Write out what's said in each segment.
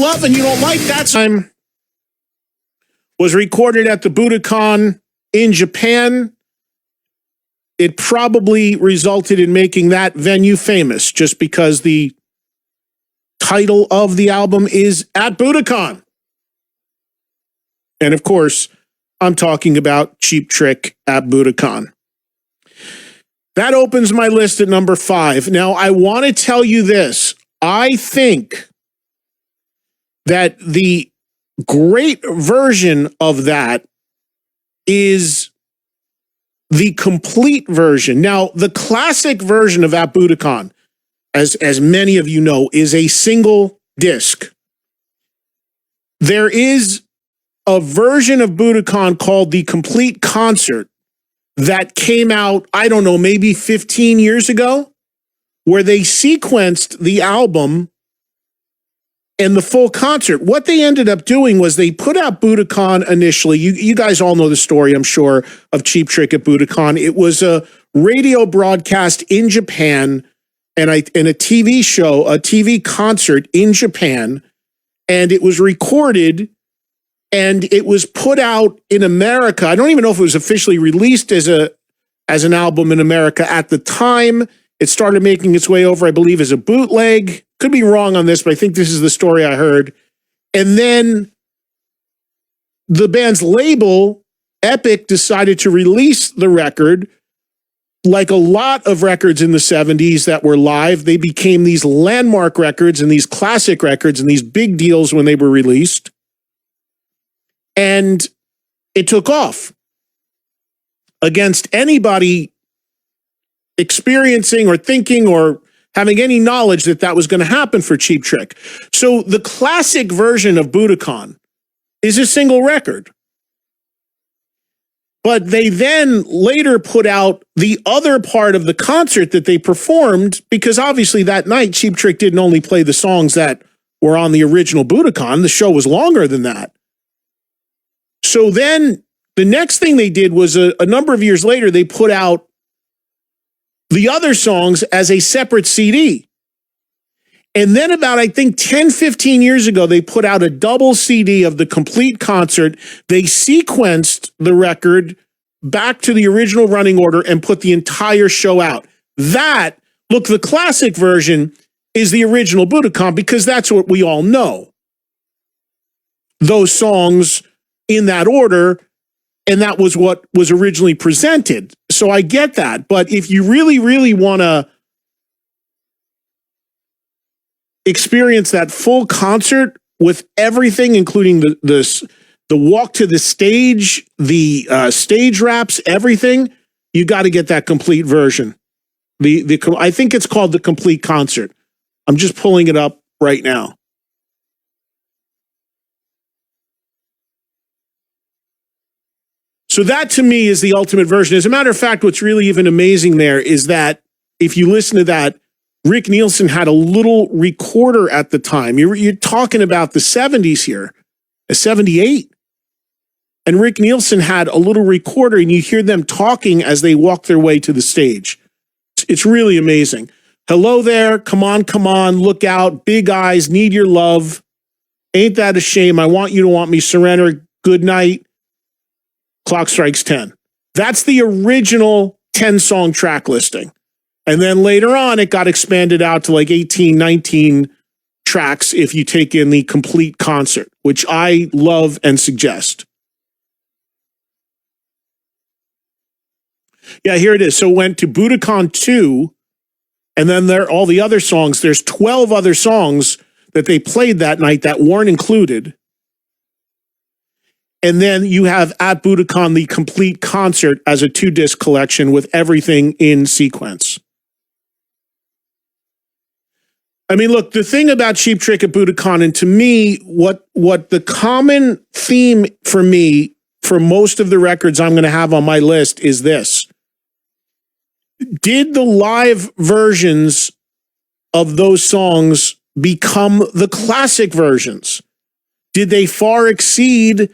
love and you don't like that time was recorded at the Budokan in Japan. It probably resulted in making that venue famous just because the title of the album is At Budokan. And of course, I'm talking about Cheap Trick at Budokan. That opens my list at number 5. Now, I want to tell you this. I think that the great version of that is the complete version. Now, the classic version of At Budokan, as many of you know, is a single disc. There is a version of Budokan called the Complete Concert that came out, I don't know, maybe 15 years ago, where they sequenced the album and the full concert. What they ended up doing was they put out Budokan initially. You guys all know the story, I'm sure, of Cheap Trick at Budokan. It was a radio broadcast in Japan and a TV show, a TV concert in Japan, and it was recorded and it was put out in America. I don't even know if it was officially released as an album in America at the time. It started making its way over, I believe, as a bootleg. Could be wrong on this, but I think this is the story I heard. And then the band's label, Epic, decided to release the record. Like a lot of records in the 70s that were live, they became these landmark records and these classic records and these big deals when they were released. And it took off against anybody experiencing or thinking or having any knowledge that that was going to happen for Cheap Trick. So the classic version of Budokan is a single record. But they then later put out the other part of the concert that they performed, because obviously that night Cheap Trick didn't only play the songs that were on the original Budokan. The show was longer than that. So then the next thing they did was a number of years later, they put out the other songs as a separate CD. And then about, I think, 10, 15 years ago, they put out a double CD of the complete concert. They sequenced the record back to the original running order and put the entire show out. That, look, the classic version is the original Budokan because that's what we all know. Those songs in that order, and that was what was originally presented. So I get that. But if you really, really want to experience that full concert with everything, including the walk to the stage, the stage wraps, everything, you got to get that complete version. I think it's called the Complete Concert. I'm just pulling it up right now. So that to me is the ultimate version. As a matter of fact, what's really even amazing there is that if you listen to that, Rick Nielsen had a little recorder at the time. You're talking about the 70s here, 78. And Rick Nielsen had a little recorder and you hear them talking as they walk their way to the stage. It's really amazing. Hello there. Come on. Look out. Big eyes. Need your love. Ain't that a shame? I want you to want me. Surrender. Good night. Clock strikes 10. That's the original 10-song track listing. And then later on, it got expanded out to like 18, 19 tracks if you take in the complete concert, which I love and suggest. Yeah, here it is. So it went to Budokan 2, and then there all the other songs. There's 12 other songs that they played that night that weren't included. And then you have At Budokan, the complete concert, as a 2-disc collection with everything in sequence. I mean, look, the thing about Cheap Trick at Budokan, and to me, what the common theme for me, for most of the records I'm going to have on my list is this. Did the live versions of those songs become the classic versions? Did they far exceed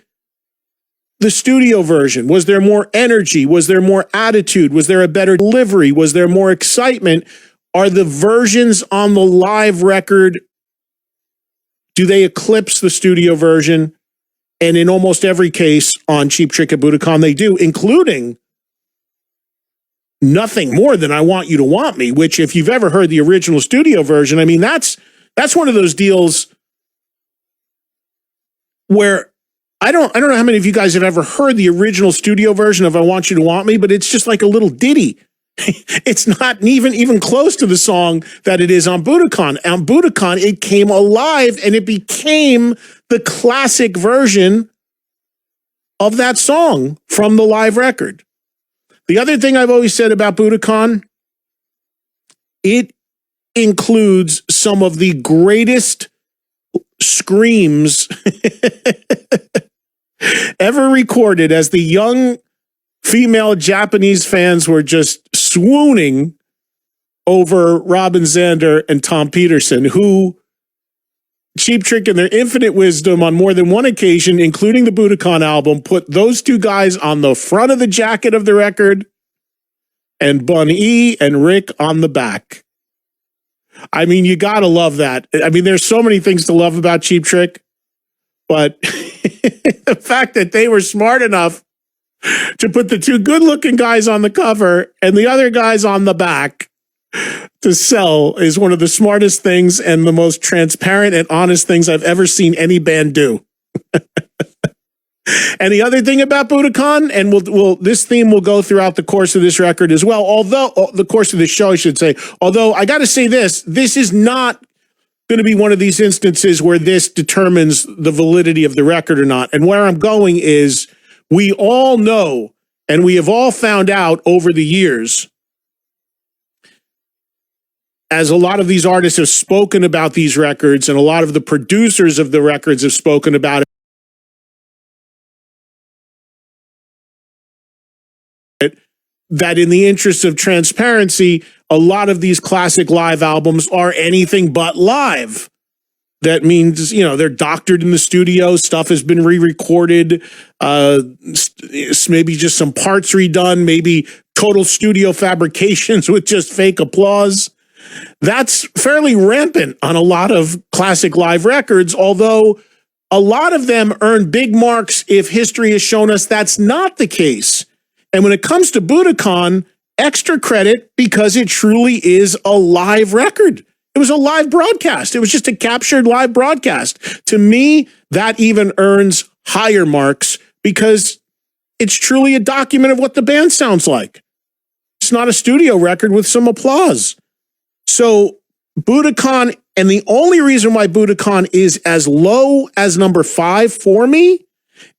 the studio version? Was there more energy? Was there more attitude? Was there a better delivery? Was there more excitement? Are the versions on the live record do they eclipse the studio version. And in almost every case on Cheap Trick at Budokan, they do, including Nothing More Than I Want You to Want Me, which if you've ever heard the original studio version, I mean, that's one of those deals where I don't know how many of you guys have ever heard the original studio version of I Want You to Want Me, but it's just like a little ditty. It's not even close to the song that it is on Budokan. On Budokan, it came alive and it became the classic version of that song from the live record. The other thing I've always said about Budokan, it includes some of the greatest screams ever recorded as the young female Japanese fans were just swooning over Robin Zander and Tom Peterson, who Cheap Trick in their infinite wisdom on more than one occasion, including the Budokan album, put those two guys on the front of the jacket of the record and Bun E and Rick on the back. I mean, you gotta love that. I mean, there's so many things to love about Cheap Trick, but the fact that they were smart enough to put the two good-looking guys on the cover and the other guys on the back to sell is one of the smartest things and the most transparent and honest things I've ever seen any band do. And the other thing about Budokan, and we'll this theme will go throughout the course of this record as well, although the course of this show, I should say, although I got to say this is not going to be one of these instances where this determines the validity of the record or not. And where I'm going is, we all know, and we have all found out over the years, as a lot of these artists have spoken about these records, and a lot of the producers of the records have spoken about it, that in the interest of transparency, a lot of these classic live albums are anything but live. That means, they're doctored in the studio. Stuff has been re-recorded. Maybe just some parts redone. Maybe total studio fabrications with just fake applause. That's fairly rampant on a lot of classic live records, although a lot of them earn big marks if history has shown us that's not the case. And when it comes to Budokan, extra credit because it truly is a live record. It was a live broadcast. It was just a captured live broadcast. To me, that even earns higher marks because it's truly a document of what the band sounds like. It's not a studio record with some applause. So Budokan, and the only reason why Budokan is as low as number 5 for me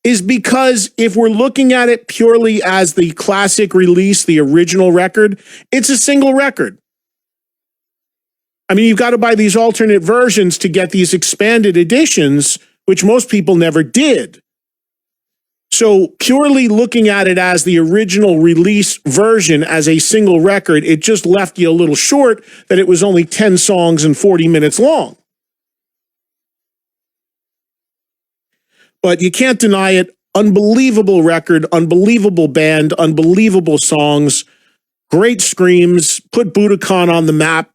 is because if we're looking at it purely as the classic release, the original record, it's a single record. I mean, you've got to buy these alternate versions to get these expanded editions, which most people never did. So purely looking at it as the original release version as a single record, it just left you a little short that it was only 10 songs and 40 minutes long. But you can't deny it. Unbelievable record, unbelievable band, unbelievable songs, great screams, put Budokan on the map.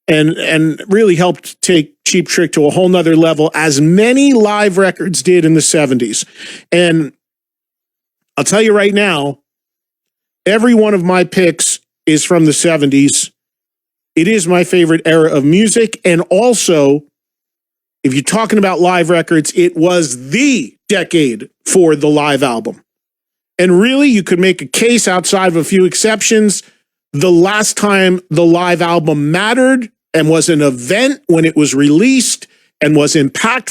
And really helped take Cheap Trick to a whole nother level, as many live records did in the 70s. And I'll tell you right now, every one of my picks is from the 70s. It is my favorite era of music. And also, if you're talking about live records, it was the decade for the live album. And really, you could make a case outside of a few exceptions. The last time the live album mattered and was an event when it was released and was impactful